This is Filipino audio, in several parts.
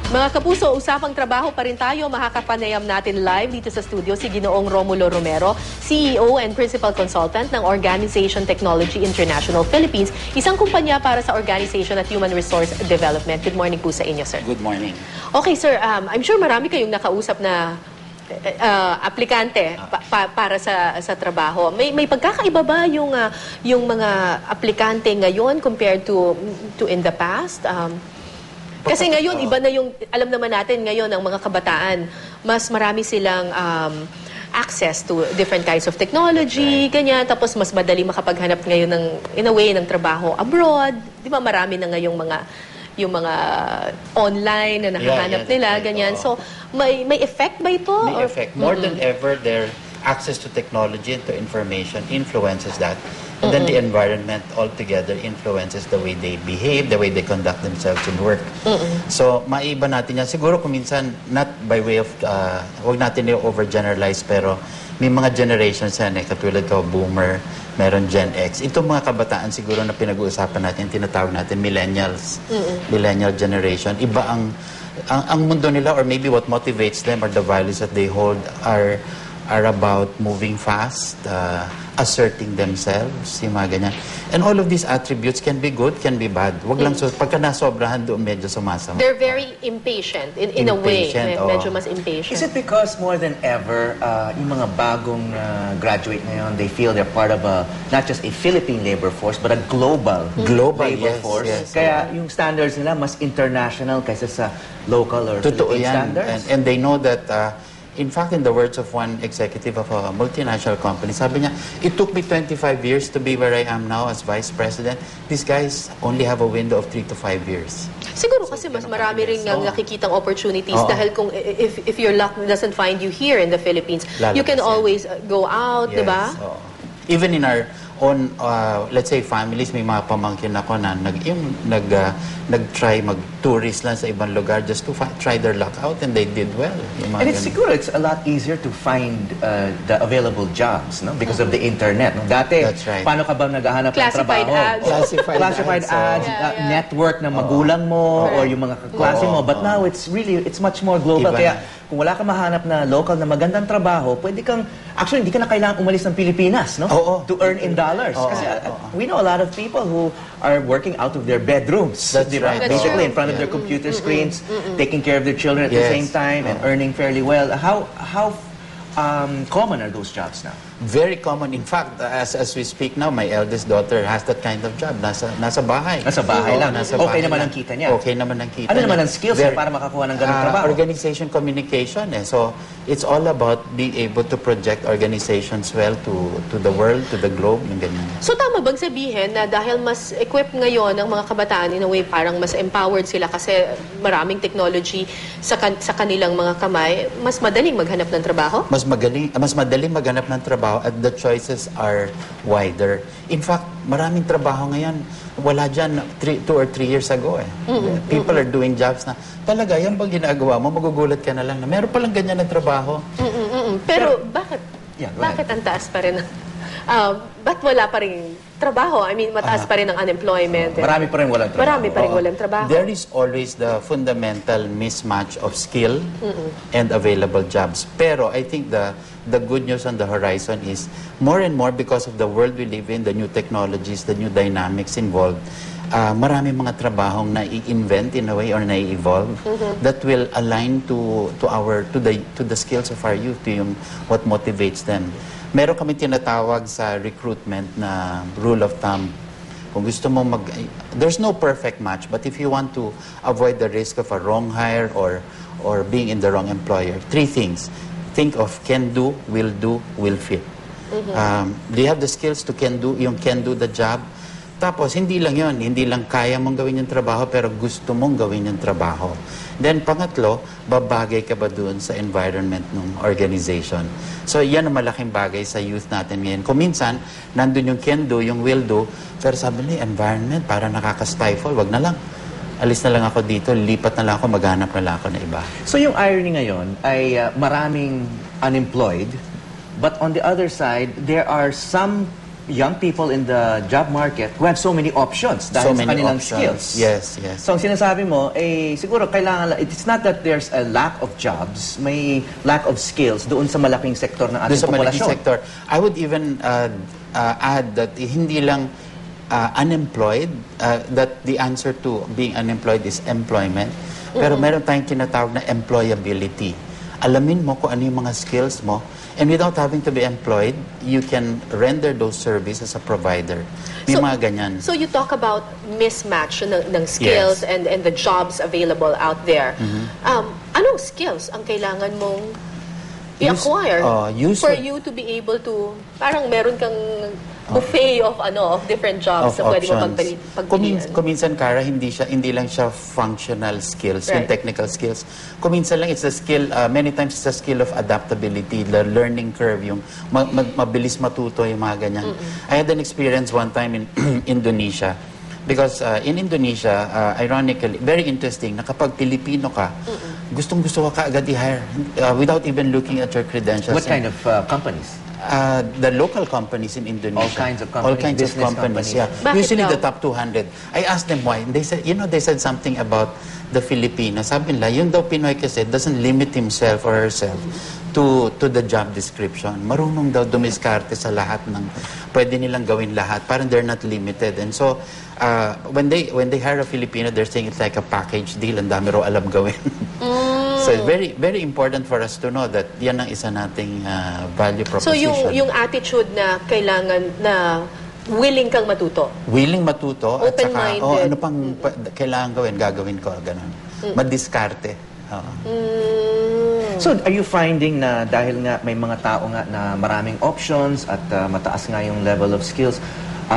Mga kapuso, usapang trabaho pa rin tayo. Makakapanayam natin live dito sa studio si Ginoong Romulo Romero, CEO and Principal Consultant ng Organization Technology International Philippines, isang kumpanya para sa Organization at Human Resource Development. Good morning po sa inyo, sir. Good morning. Okay, sir. I'm sure marami kayong nakausap na aplikante para sa trabaho. May pagkakaiba ba yung mga aplikante ngayon compared to in the past? Kasi ngayon, iba na yung, alam naman natin ngayon, ang mga kabataan, mas marami silang access to different kinds of technology, ganyan. Tapos mas madali makapaghanap ngayon ng, in a way, ng trabaho abroad. Di ba marami na ngayong yung mga online na nahahanap nila, ganyan. So, may effect ba ito? May effect. More than ever, their access to technology and to information influences that. And then the environment altogether influences the way they behave, the way they conduct themselves in work. So, maiba natin yan. Siguro kung minsan, not by way of, huwag natin yung overgeneralize, pero may mga generations yan katulad ka, boomer, meron Gen X. Itong mga kabataan siguro na pinag-uusapan natin, tinatawag natin millennials, millennial generation. Iba ang mundo nila, or maybe what motivates them or the values that they hold are about moving fast, asserting themselves, yung mga ganyan. And all of these attributes can be good, can be bad. Wag lang, pagka nasobrahan doon, medyo sumasama. They're very impatient, in a way. Medyo mas impatient. Is it because more than ever, yung mga bagong graduate ngayon, they feel they're part of not just a Philippine labor force, but a global labor force? Yes, Kaya yung standards nila mas international kaysa sa local or Philippine standards? And they know that in fact, in the words of one executive of a multinational company, sabi niya, it took me 25 years to be where I am now as vice president. These guys only have a window of 3 to 5 years. Siguro kasi mas marami rin nakikitang opportunities dahil kung if your luck doesn't find you here in the Philippines, you can always go out, di ba? Even in our own, let's say, families, may mga pamangkin ako na nag-try mag-tourist lang sa ibang lugar just to try their luck out, and they did well. And it's siguro it's a lot easier to find the available jobs, no? Because of the internet. No? Dati, paano ka ba naghahanap ng trabaho? Classified ads, network ng magulang mo or yung mga kaklase mo. But now it's much more global. Kaya kung wala ka mahanap na local na magandang trabaho, pwede kang, actually, hindi ka na kailangan umalis ng Pilipinas, no? To earn in dollars. Kasi we know a lot of people who are working out of their bedrooms. That's right. Basically, in front of their computer screens, taking care of their children at the same time and earning fairly well. How common are those jobs now? Very common. In fact, as we speak now, my eldest daughter has that kind of job. Nasa bahay. Nasa bahay lang. Nasa okay bahay naman lang. ang kita niya. Okay naman ang kita niya. Ano naman ang skills para makakuha ng ganung trabaho? Organization communication. So, it's all about being able to project organizations well to the world, to the globe, yung ganyan. So, tama bang sabihin na dahil mas equipped ngayon ang mga kabataan, in a way, parang mas empowered sila kasi maraming technology sa kanilang mga kamay, mas madaling maghanap ng trabaho? Mas madaling maghanap ng trabaho at the choices are wider. In fact, maraming trabaho ngayon, wala dyan 2 or 3 years ago. People are doing jobs na, talaga, yan bang ginagawa mo? Magugulat ka na lang na meron palang ganyan na trabaho. Pero bakit? Bakit ang taas pa rin? Ba't wala pa rin trabaho? I mean, mataas pa rin ang unemployment. Marami pa rin walang trabaho. Marami pa rin walang trabaho. There is always the fundamental mismatch of skill and available jobs. Pero I think the good news on the horizon is more and more, because of the world we live in, the new technologies, the new dynamics involved, marami mga trabahong na-i-invent in a way or na-i-evolve that will align to the skills of our youth, to yung what motivates them. Meron kami tinatawag sa recruitment na rule of thumb. Kung gusto mo there's no perfect match, but if you want to avoid the risk of a wrong hire or being in the wrong employer, 3 things. Think of can do, will fit. Do you have the skills to can do the job? Tapos, hindi lang yon, hindi lang kaya mong gawin yung trabaho, pero gusto mong gawin yung trabaho. Then, pangatlo, babagay ka ba doon sa environment ng organization? So, yan ang malaking bagay sa youth natin ngayon. Kung minsan, nandun yung can do, yung will do, pero sabi nila, environment, para nakaka-stifle, wag na lang. Alis na lang ako dito, lipat na lang ako, maghanap na lang ako na iba. So, yung irony ngayon ay maraming unemployed, but on the other side, there are some young people in the job market who have so many options dahil sa kanilang skills. Yes, yes. So ang sinasabi mo, siguro kailangan, it's not that there's a lack of jobs, may lack of skills doon sa malaking sektor ng ating populasyon. Doon sa malaking sektor. I would even add that hindi lang unemployed, that the answer to being unemployed is employment. Pero meron tayong tinatawag na employability. Alamin mo kung ano yung mga skills mo. And without having to be employed, you can render those services as a provider. May mga ganyan. So you talk about mismatch ng skills and the jobs available out there. Anong skills ang kailangan mong i-acquire for you to be able to, parang meron kang buffet of different jobs na pwede mo pagpilian. Kuminsan, Cara, hindi lang siya functional skills, yung technical skills. Kuminsan lang, it's a skill, many times it's a skill of adaptability, the learning curve, yung mabilis matuto, yung mga ganyan. I had an experience one time in Indonesia. Because in Indonesia, ironically, very interesting, na kapag Pilipino ka, gustong-gusto ka kaagad i-hire without even looking at your credentials. What kind of companies? The local companies in Indonesia. All kinds of companies. All kinds of companies, yeah. Usually the top 200. I asked them why. They said, they said something about the Filipinos. Sabi nila, yung daw Pinoy kasi doesn't limit himself or herself to the job description. Marunong daw dumiskarte sa lahat ng pwede nilang gawin lahat. Parang they're not limited. And so, when they hire a Filipino, they're saying it's like a package deal. Ang dami raw alam gawin. So it's very, very important for us to know that yan ang isa nating value proposition. So yung attitude na kailangan na willing kang matuto. Willing matuto. Open-minded. At saka, ano pang kailangan gagawin ko. Ganun. Madiskarte. So are you finding na dahil nga may mga tao nga na maraming options at mataas nga yung level of skills,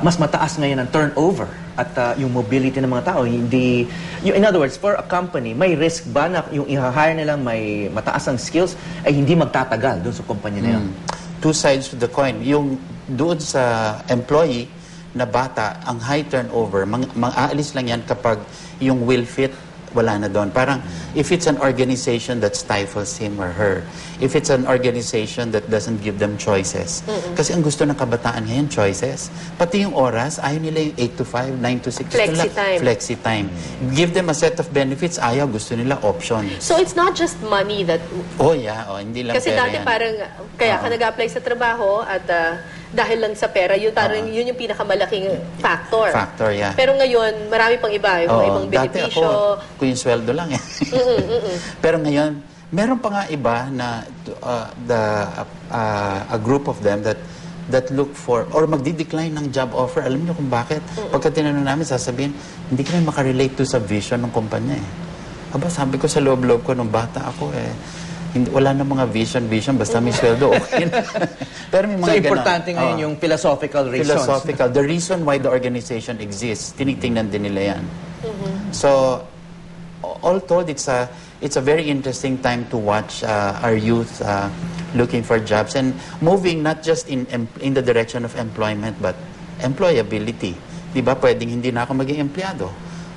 mas mataas ngayon ang turnover at yung mobility ng mga tao, hindi... in other words, for a company, may risk ba na yung i-hire nilang may mataas ang skills ay hindi magtatagal doon sa kumpanya na yun? Two sides to the coin. Yung doon sa employee na bata, ang high turnover, aalis lang yan kapag yung will fit, wala na doon. Parang, if it's an organization that stifles him or her, if it's an organization that doesn't give them choices. Kasi ang gusto ng kabataan ngayon, choices. Pati yung oras, ayaw nila yung 8 to 5, 9 to 6. Flexi time. Flexi time. Give them a set of benefits, ayaw, gusto nila options. So it's not just money that... Oh yeah, hindi lang kasi pera dati yan. parang, kaya ka nag-apply sa trabaho at dahil lang sa pera, yun yung pinakamalaking factor. Factor, yeah. Pero ngayon, marami pang iba, yung mga ibang benepisyo. Dati ako, kung yung sweldo lang eh. Pero ngayon, meron pa nga iba na a group of them that look for, or magdi-decline ng job offer. Alam niyo kung bakit? Pagka tinanong namin, sasabihin, hindi kami makarelate to sa vision ng kumpanya eh. Aba, sabi ko sa loob-loob ko nung bata ako eh, wala na mga vision, basta may sweldo, okay na. Pero may mga so, importante ngayon yung philosophical reasons. Philosophical. The reason why the organization exists, tinitingnan din nila yan. So, all told, it's a very interesting time to watch our youth looking for jobs and moving not just in the direction of employment, but employability. Diba, pwedeng hindi na ako maging empleyado.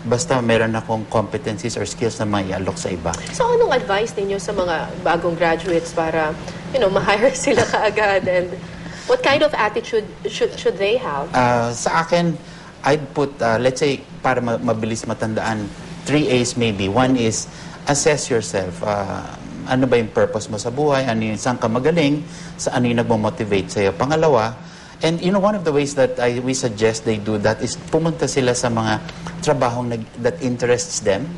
Basta meron akong competencies or skills na maialok sa iba. So, anong advice ninyo sa mga bagong graduates para, ma-hire sila kaagad? And what kind of attitude should they have? Sa akin, I'd put, let's say, para mabilis matandaan, 3 A's maybe. One is, assess yourself. Ano ba yung purpose mo sa buhay? Ano yung saan ka magaling? Ano yung nagmo-motivate sa'yo? Pangalawa, and one of the ways that we suggest they do that is pumunta sila sa mga trabahong that interests them,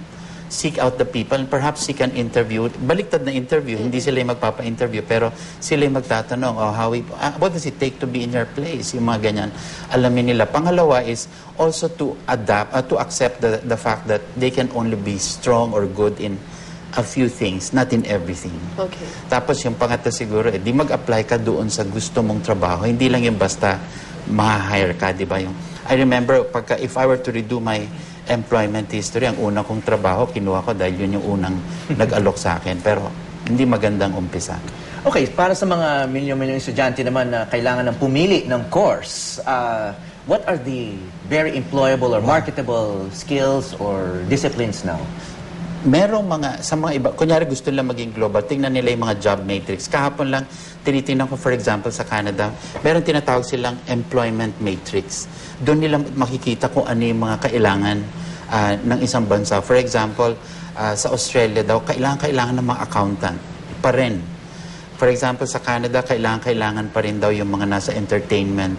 seek out the people, and perhaps seek an interview. Baliktad na interview, hindi sila yung magpapa-interview, pero sila yung magtatanong, what does it take to be in your place? Yung mga ganyan, alamin nila. Pangalawa is also to adapt, to accept the fact that they can only be strong or good in a few things, not in everything. Okay. Tapos yung pangatlo siguro, di mag-apply ka doon sa gusto mong trabaho. Hindi lang yung basta ma-hire ka, di ba? I remember, if I were to redo my employment history, ang unang kong trabaho, kinuha ko dahil yun yung unang nag-alok sa akin. Pero hindi magandang umpisa. Okay, para sa mga milyon-milyong estudyante naman na kailangan ng pumili ng course, what are the very employable or marketable skills or disciplines now? merong sa mga iba, kunyari gusto nila maging global, tingnan nila yung mga job matrix. Kahapon lang, tinitingnan ko, for example, sa Canada, meron tinatawag silang employment matrix. Doon nila makikita kung ano yung mga kailangan ng isang bansa. For example, sa Australia daw, kailangan ng mga accountant pa rin. For example, sa Canada, kailangan pa rin daw yung mga nasa entertainment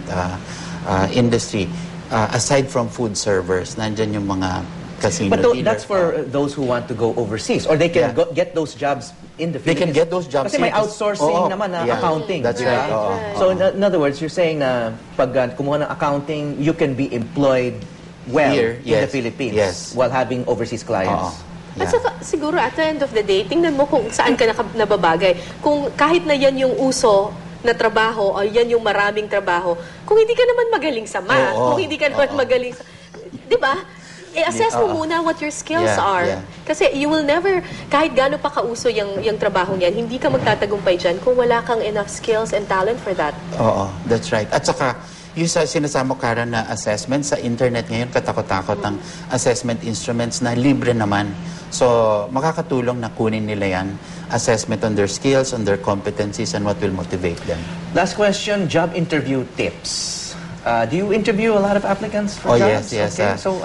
industry. Aside from food servers, nandyan yung mga casino dealers. But that's for those who want to go overseas, or they can get those jobs in the Philippines. They can get those jobs. Kasi may outsourcing naman na accounting. That's right. So in other words, you're saying na pag kumuha ng accounting, you can be employed well here, in the Philippines while having overseas clients. At saka, siguro at the end of the day, tingnan mo kung saan ka nababagay. Kung kahit na yan yung uso na trabaho o yan yung maraming trabaho, kung hindi ka naman magaling sa math, kung hindi ka naman magaling sa... Di ba? I-assess mo muna what your skills are. Kasi you will never, kahit gaano pa kauso yung trabaho niyan, hindi ka magtatagumpay dyan kung wala kang enough skills and talent for that. Oo, that's right. At saka, yung sa sinasama Kara na assessment, sa internet ngayon, katakot-takot ang assessment instruments na libre naman. So, makakatulong na kunin nila yan, assessment on their skills, on their competencies, and what will motivate them. Last question, job interview tips. Do you interview a lot of applicants for jobs? Yes. Okay. So,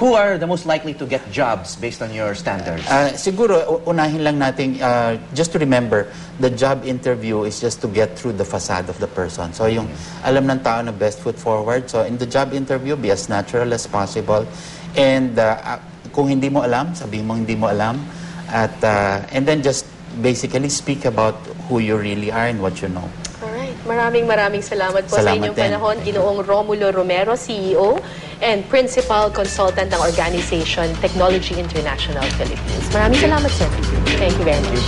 who are the most likely to get jobs based on your standards? Siguro, unahin lang natin, just to remember, the job interview is just to get through the facade of the person. So, yung alam ng tao na best foot forward. So, in the job interview, be as natural as possible. And kung hindi mo alam, sabihin mo hindi mo alam. And then just basically speak about who you really are and what you know. Alright. Maraming salamat po sa inyong panahon. Ginoong Romulo Romero, CEO and Principal Consultant ng Organization Technology International Philippines. Maraming salamat, sir. Thank you very much.